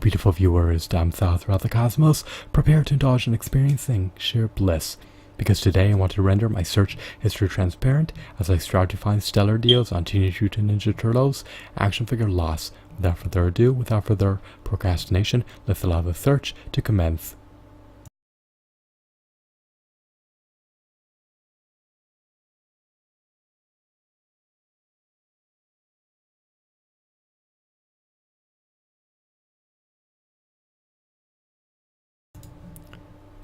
beautiful viewers down south throughout the cosmos, prepare to indulge in experiencing sheer bliss. Because today I want to render my search history transparent as I strive to find stellar deals on Teenage Mutant Ninja Turtles action figure loss. Without further ado, without further procrastination, let's allow the search to commence.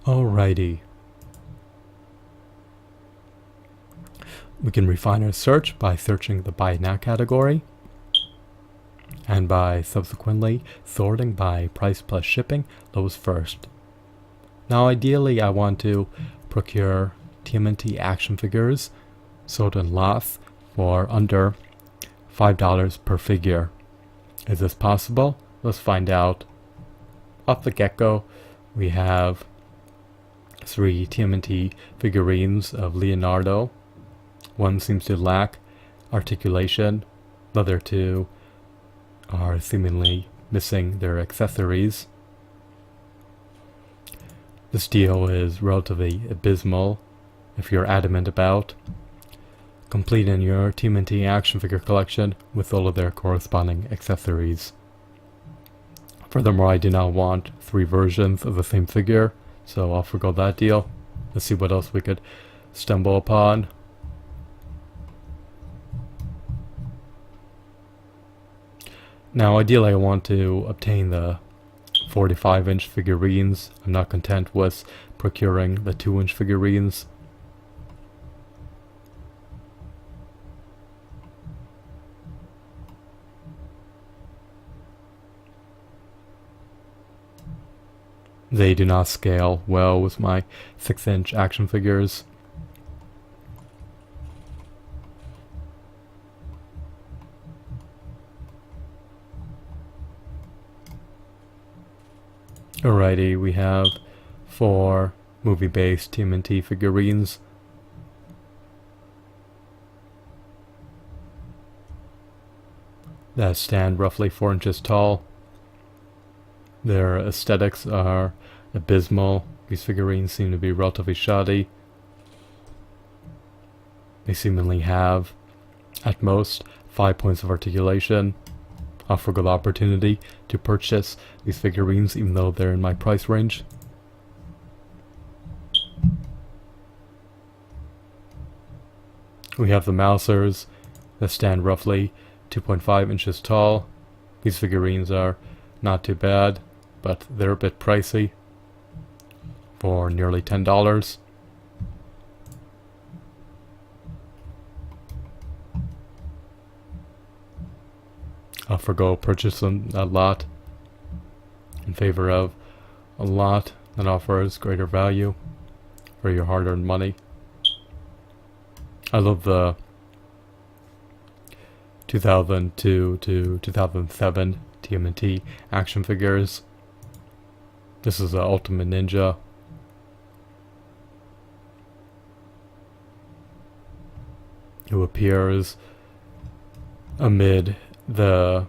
Alrighty. We can refine our search by searching the Buy Now category and by subsequently sorting by price plus shipping, lowest first. Now ideally I want to procure TMNT action figures sold in lots for under $5 per figure. Is this possible? Let's find out. Off the get-go, we have 3 TMNT figurines of Leonardo. One seems to lack articulation. The other 2 are seemingly missing their accessories. This deal is relatively abysmal if you're adamant about completing your TMNT action figure collection with all of their corresponding accessories. Furthermore, I do not want 3 versions of the same figure, so I'll forgo that deal. Let's see what else we could stumble upon. Now ideally I want to obtain the 45-inch figurines. I'm not content with procuring the 2-inch figurines. They do not scale well with my 6-inch action figures. Alrighty, we have 4 movie-based TMNT figurines. That stand roughly 4 inches tall. Their aesthetics are abysmal. These figurines seem to be relatively shoddy. They seemingly have, at most, 5 points of articulation. I'll forgo the opportunity to purchase these figurines even though they're in my price range. We have the Mousers that stand roughly 2.5 inches tall. These figurines are not too bad, but they're a bit pricey for nearly $10. I'll forgo purchasing a lot in favor of a lot that offers greater value for your hard-earned money. I love the 2002 to 2007 TMNT action figures. This is the Ultimate Ninja. Who appears amid the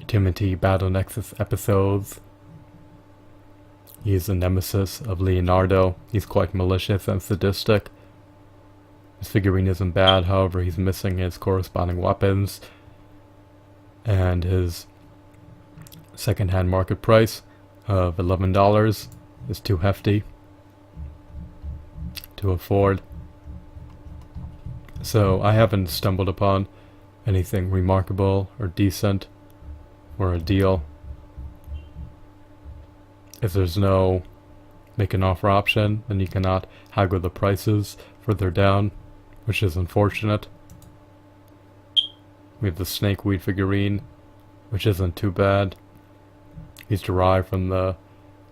TMNT Battle Nexus episodes. He is the nemesis of Leonardo. He's quite malicious and sadistic. His figurine isn't bad, however he's missing his corresponding weapons, and his second-hand market price of $11 is too hefty to afford. So I haven't stumbled upon anything remarkable or decent for a deal. If there's no make an offer option, then you cannot haggle the prices further down, which is unfortunate. We have the Snakeweed figurine, which isn't too bad. He's derived from the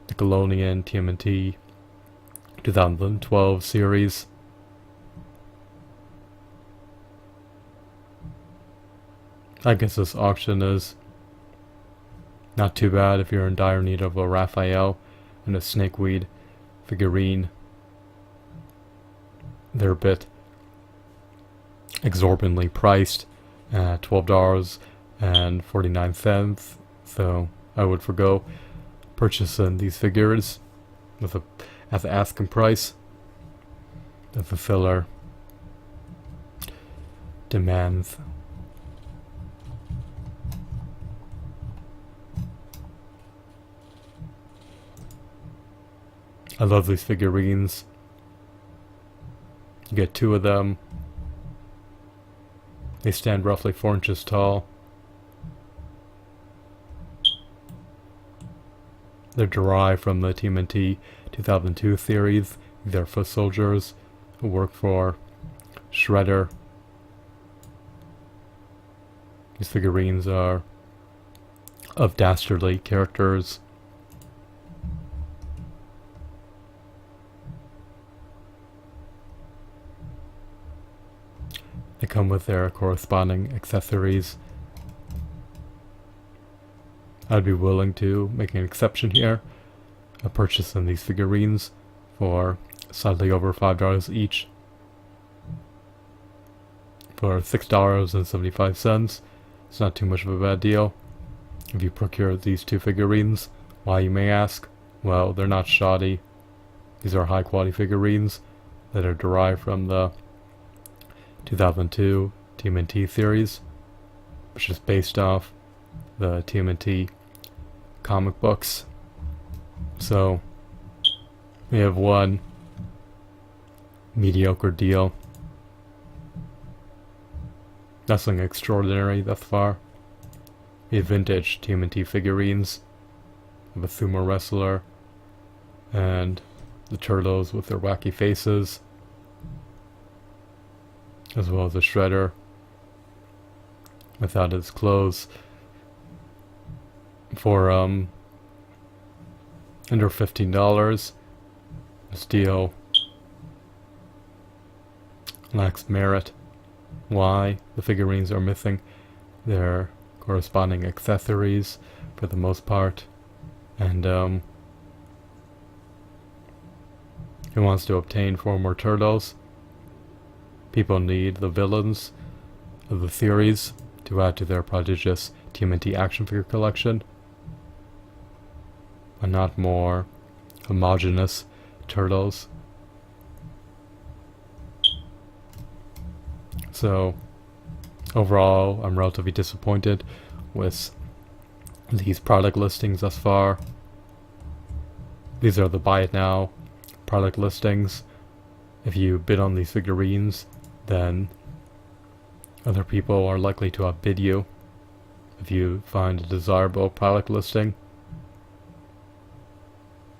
Nickelodeon TMNT 2012 series. I guess this auction is not too bad if you're in dire need of a Raphael and a Snakeweed figurine. They're a bit exorbitantly priced at $12.49, so I would forgo purchasing these figures with at the asking price. The fulfiller demands. I love these figurines. You get 2 of them. They stand roughly 4 inches tall. They're derived from the TMNT 2002 series. They're foot soldiers who work for Shredder. These figurines are of dastardly characters. They come with their corresponding accessories. I'd be willing to make an exception here. I purchased these figurines for slightly over $5 each. For $6.75. It's not too much of a bad deal. If you procure these 2 figurines, why, you may ask? Well, they're not shoddy. These are high quality figurines that are derived from the 2002 TMNT series, which is based off the TMNT comic books. So we have one mediocre deal. Nothing extraordinary thus far. We have vintage TMNT figurines of a sumo wrestler and the turtles with their wacky faces, as well as a Shredder without his clothes, for under $15. This deal lacks merit. Why? The figurines are missing their corresponding accessories for the most part, and he wants to obtain 4 more turtles. People need the villains of the series to add to their prodigious TMNT action figure collection, and not more homogeneous turtles. So overall, I'm relatively disappointed with these product listings thus far. These are the buy it now product listings. If you bid on these figurines, then other people are likely to outbid you. If you find a desirable product listing,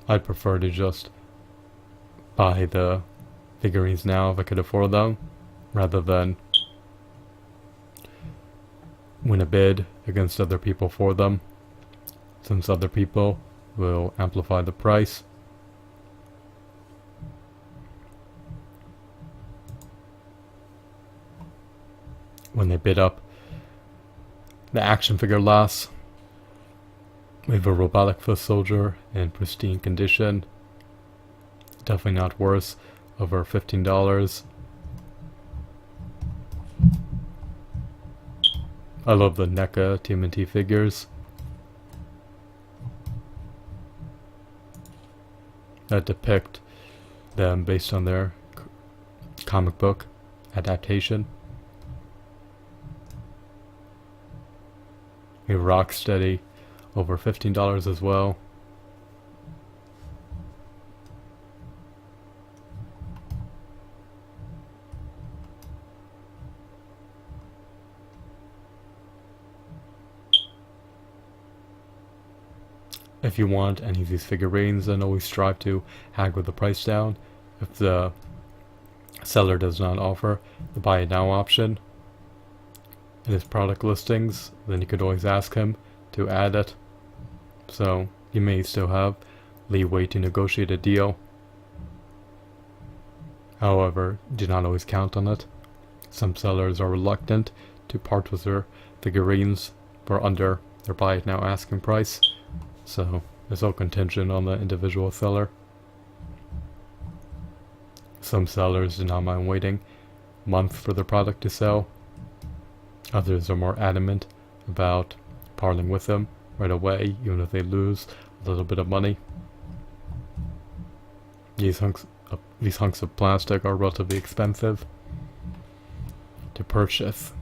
I'd prefer to just buy the figurines now if I could afford them, rather than win a bid against other people for them, since other people will amplify the price. When they bid up the action figure loss. We have a robotic foot soldier in pristine condition. Definitely not worth over $15. I love the NECA TMNT figures that depict them based on their comic book adaptation. We have Rocksteady, over $15 as well. If you want any of these figurines, then always strive to haggle the price down. If the seller does not offer the buy it now option in his product listings, then you could always ask him to add it. So you may still have leeway to negotiate a deal. However, do not always count on it. Some sellers are reluctant to part with their figurines for under their buy it now asking price. So it's all contingent on the individual seller. Some sellers do not mind waiting months for their product to sell. Others are more adamant about parting with them right away, even if they lose a little bit of money. These hunks of plastic are relatively expensive to purchase.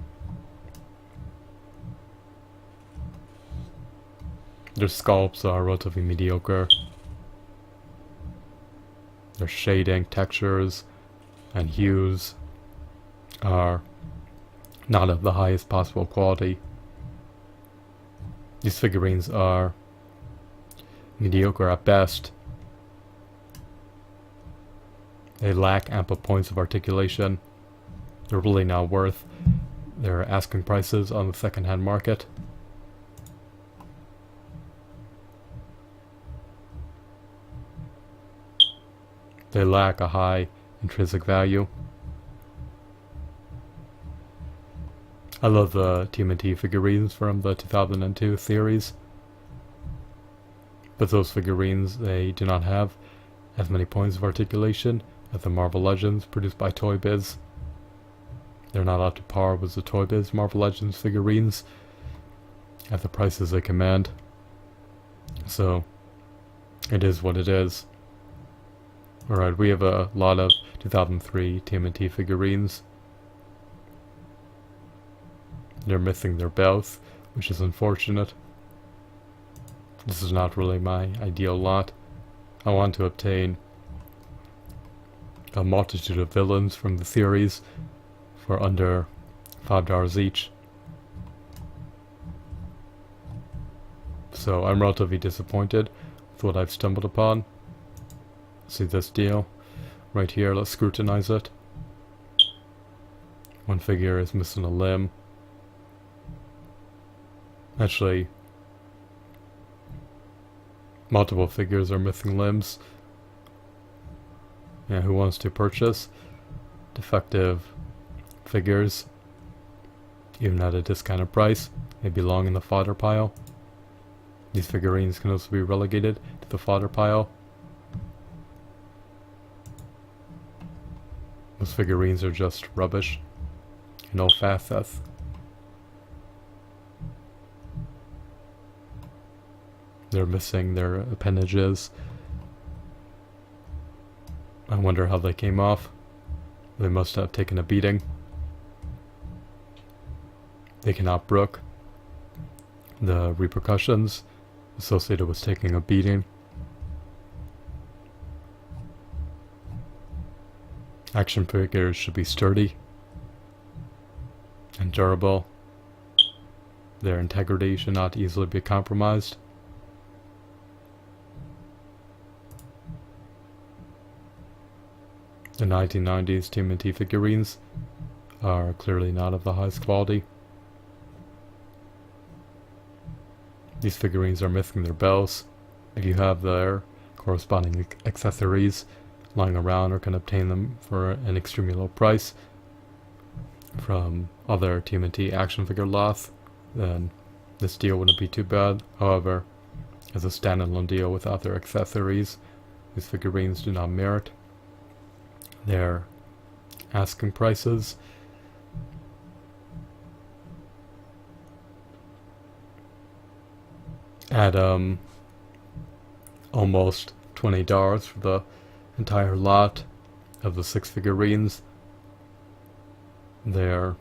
Their sculpts are relatively mediocre. Their shading, textures, and hues are not of the highest possible quality. These figurines are mediocre at best. They lack ample points of articulation. They're really not worth their asking prices on the second-hand market. They lack a high intrinsic value. I love the TMNT figurines from the 2002 series, but those figurines, they do not have as many points of articulation as the Marvel Legends produced by Toy Biz. They're not up to par with the Toy Biz Marvel Legends figurines at the prices they command. So, it is what it is. Alright, we have a lot of 2003 TMNT figurines. They're missing their belts, which is unfortunate. This is not really my ideal lot. I want to obtain a multitude of villains from the series for under $5 each. So I'm relatively disappointed with what I've stumbled upon. See this deal right here, let's scrutinize it. One figure is missing a limb. Actually, multiple figures are missing limbs. Yeah, who wants to purchase defective figures, even at a discounted price? They belong in the fodder pile. These figurines can also be relegated to the fodder pile. Those figurines are just rubbish. No facets. They're missing their appendages. I wonder how they came off. They must have taken a beating. They cannot brook the repercussions associated with taking a beating. Action figures should be sturdy and durable. Their integrity should not easily be compromised. The 1990s TMNT figurines are clearly not of the highest quality. These figurines are missing their bells. If you have their corresponding accessories lying around or can obtain them for an extremely low price from other TMNT action figure lots, then this deal wouldn't be too bad. However, as a standalone deal without their accessories, these figurines do not merit their asking prices. At almost $20 for the entire lot of the 6 figurines. They're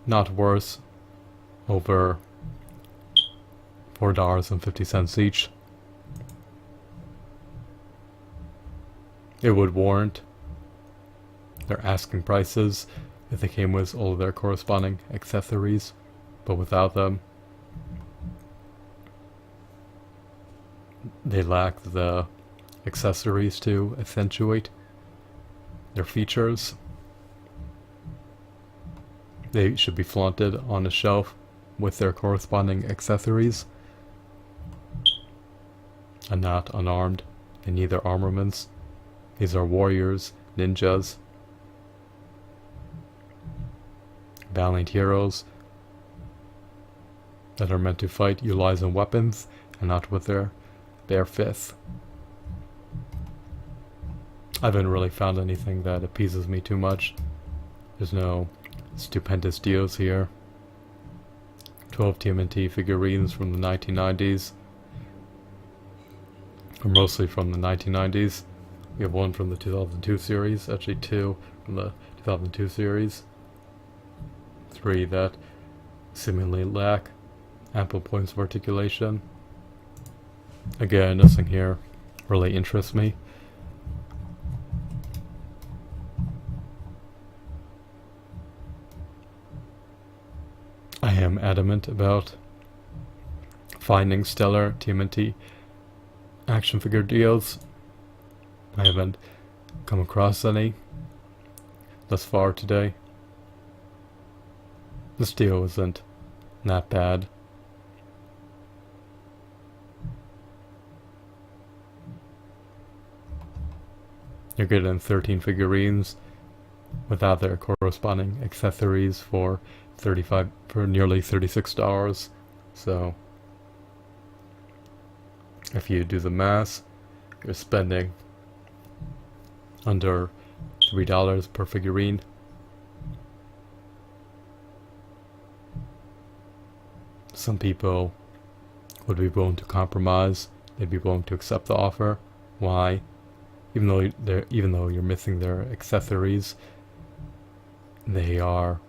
not worth over $4.50 each. It would warrant their asking prices if they came with all of their corresponding accessories, but without them, they lack the accessories to accentuate their features. They should be flaunted on a shelf with their corresponding accessories and not unarmed. They need their armaments. These are warriors, ninjas, valiant heroes that are meant to fight utilizing weapons and not with their bare fists. I haven't really found anything that appeases me too much. There's no stupendous deals here. 12 TMNT figurines from the 1990s, or mostly from the 1990s. We have one from the 2002 series, actually two from the 2002 series, three that seemingly lack ample points of articulation. Again, nothing here really interests me. I am adamant about finding stellar TMNT action figure deals. I haven't come across any thus far today. This deal isn't that bad. You're getting 13 figurines without their corresponding accessories for nearly $36. So if you do the math, you're spending under $3 per figurine. Some people would be willing to compromise. They'd be willing to accept the offer. Why? Even though you're missing their accessories, they are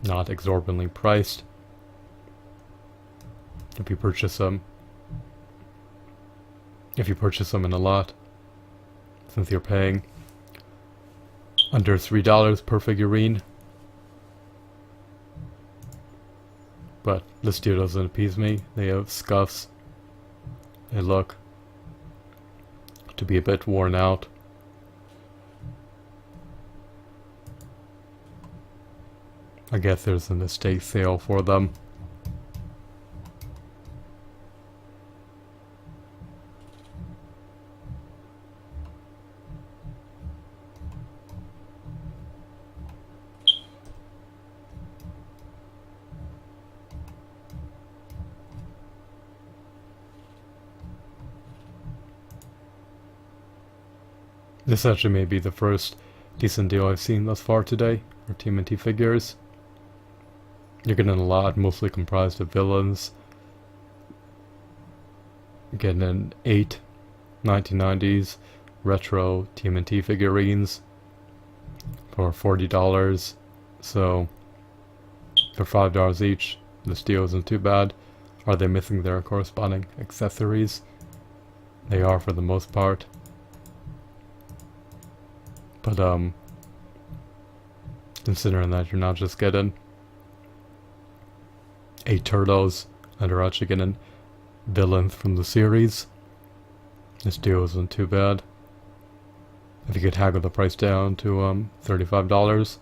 not exorbitantly priced. If you purchase them in a lot, since you're paying under $3 per figurine. But this deal doesn't appease me. They have scuffs. They look to be a bit worn out. I guess there's an estate sale for them. This actually may be the first decent deal I've seen thus far today for TMNT figures. You're getting a lot, mostly comprised of villains. You're getting an 8 1990s retro TMNT figurines for $40. So for $5 each, this deal isn't too bad. Are they missing their corresponding accessories? They are for the most part. But considering that you're not just getting 8 turtles and are actually getting villains from the series, this deal isn't too bad. If you could haggle the price down to $35,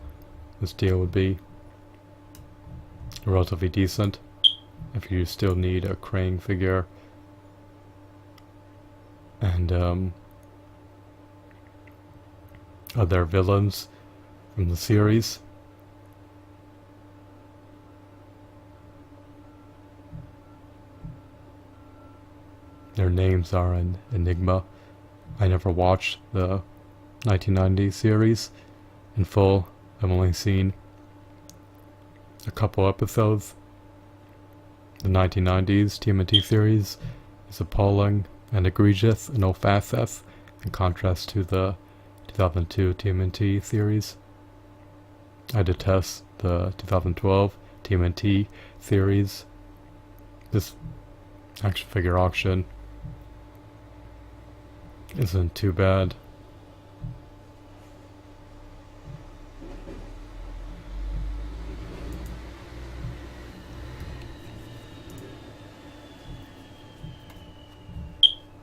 this deal would be relatively decent. If you still need a Krang figure and other villains from the series. Their names are an enigma. I never watched the 1990 series in full. I've only seen a couple episodes. The 1990s TMNT series is appalling and egregious in all facets, in contrast to the 2002 TMNT series. I detest the 2012 TMNT series. This action figure auction isn't too bad.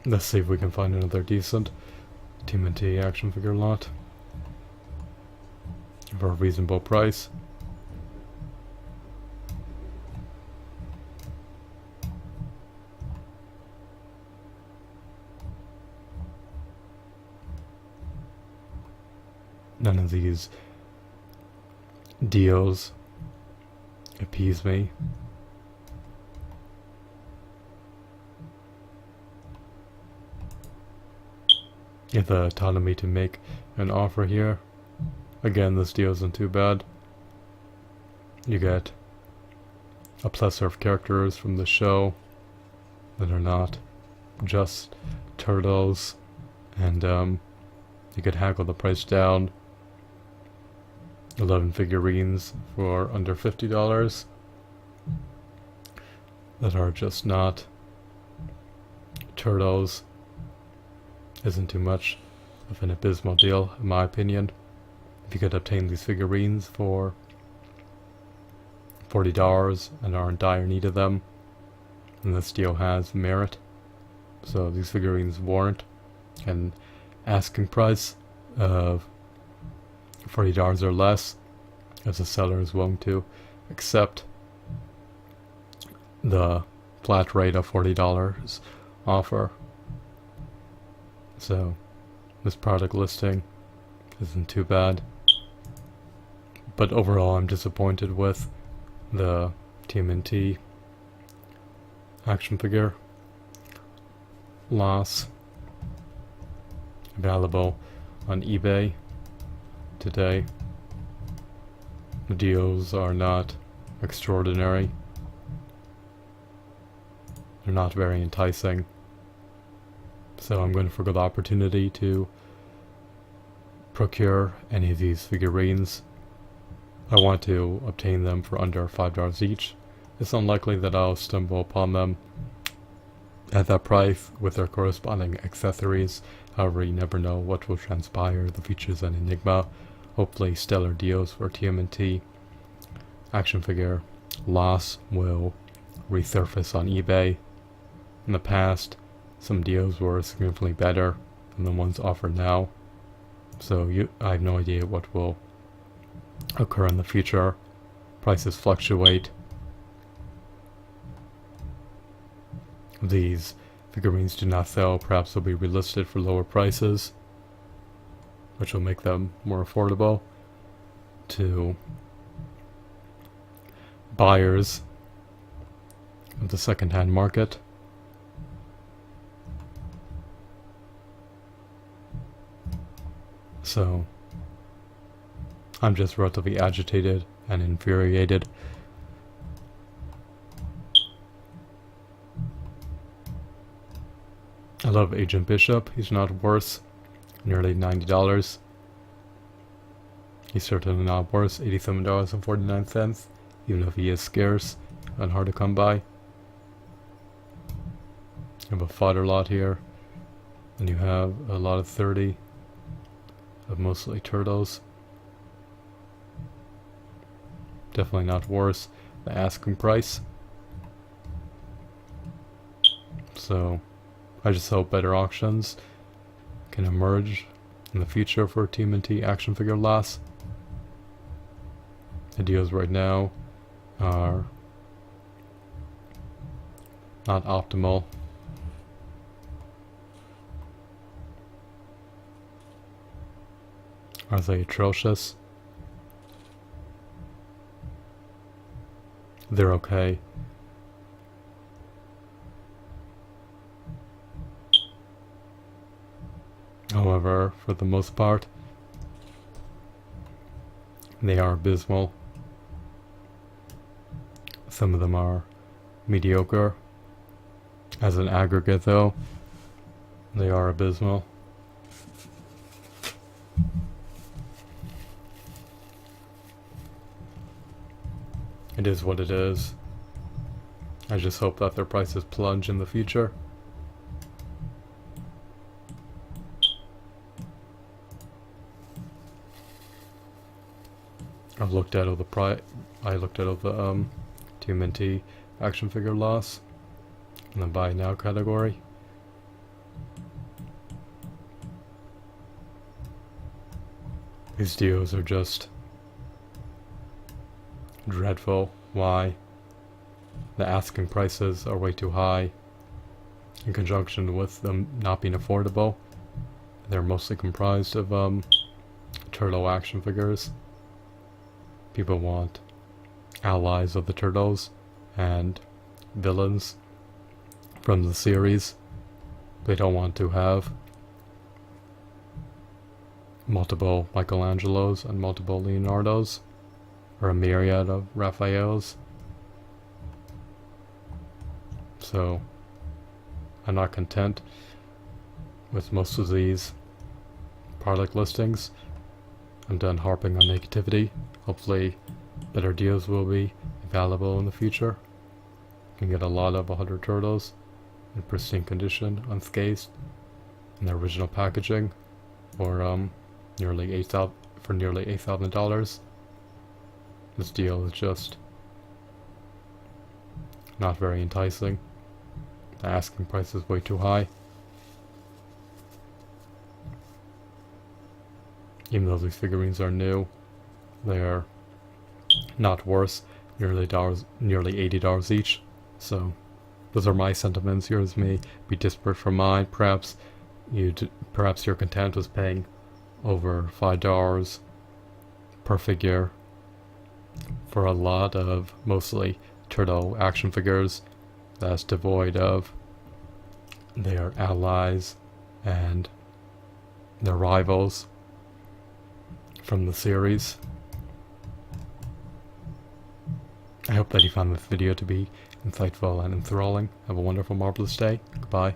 Let's see if we can find another decent TMNT action figure lot for a reasonable price. None of these deals appease me. You have the autonomy to make an offer here. Again, this deal isn't too bad. You get a plethora of characters from the show that are not just turtles, and you could haggle the price down. 11 figurines for under $50 that are just not turtles. Isn't too much of an abysmal deal, in my opinion. If you could obtain these figurines for $40 and are in dire need of them, then this deal has merit. So these figurines warrant an asking price of $40 or less, if the seller is willing to accept the flat rate of $40 offer. So this product listing isn't too bad, but overall I'm disappointed with the TMNT action figure loss. Available on eBay today. The deals are not extraordinary. They're not very enticing. So I'm going to forgo the opportunity to procure any of these figurines. I want to obtain them for under $5 each. It's unlikely that I'll stumble upon them at that price with their corresponding accessories. However, you never know what will transpire. The features an enigma. Hopefully stellar deals for TMNT action figure loss will resurface on eBay. In the past, some deals were significantly better than the ones offered now. So I have no idea what will occur in the future. Prices fluctuate. These figurines do not sell. Perhaps they'll be relisted for lower prices, which will make them more affordable to buyers of the second-hand market. So I'm just relatively agitated and infuriated. I love Agent Bishop. He's not worth nearly $90. He's certainly not worth $87.49, even if he is scarce and hard to come by. You have a fodder lot here, and you have a lot of 30 of mostly turtles. Definitely not worth the asking price. So I just hope better auctions can emerge in the future for TMNT action figure loss. The deals right now are not optimal. Are they atrocious? They're okay. However, for the most part, they are abysmal. Some of them are mediocre. As an aggregate, though, they are abysmal. It is what it is. I just hope that their prices plunge in the future. I looked at all the TMNT action figure loss in the buy now category. These deals are just dreadful. Why? The asking prices are way too high. In conjunction with them not being affordable, they're mostly comprised of turtle action figures. People want allies of the turtles and villains from the series. They don't want to have multiple Michelangelos and multiple Leonardos, or a myriad of Raphaels. So I'm not content with most of these product listings. I'm done harping on negativity. Hopefully better deals will be available in the future. You can get a lot of 100 turtles in pristine condition, unscathed, in their original packaging, for nearly $8,000. This deal is just not very enticing. The asking price is way too high. Even though these figurines are new, they are not worth nearly $80 each. So those are my sentiments. Yours may be disparate from mine. Perhaps you're content with paying over $5 per figure for a lot of mostly turtle action figures that's devoid of their allies and their rivals from the series. I hope that you found this video to be insightful and enthralling. Have a wonderful, marvelous day. Goodbye.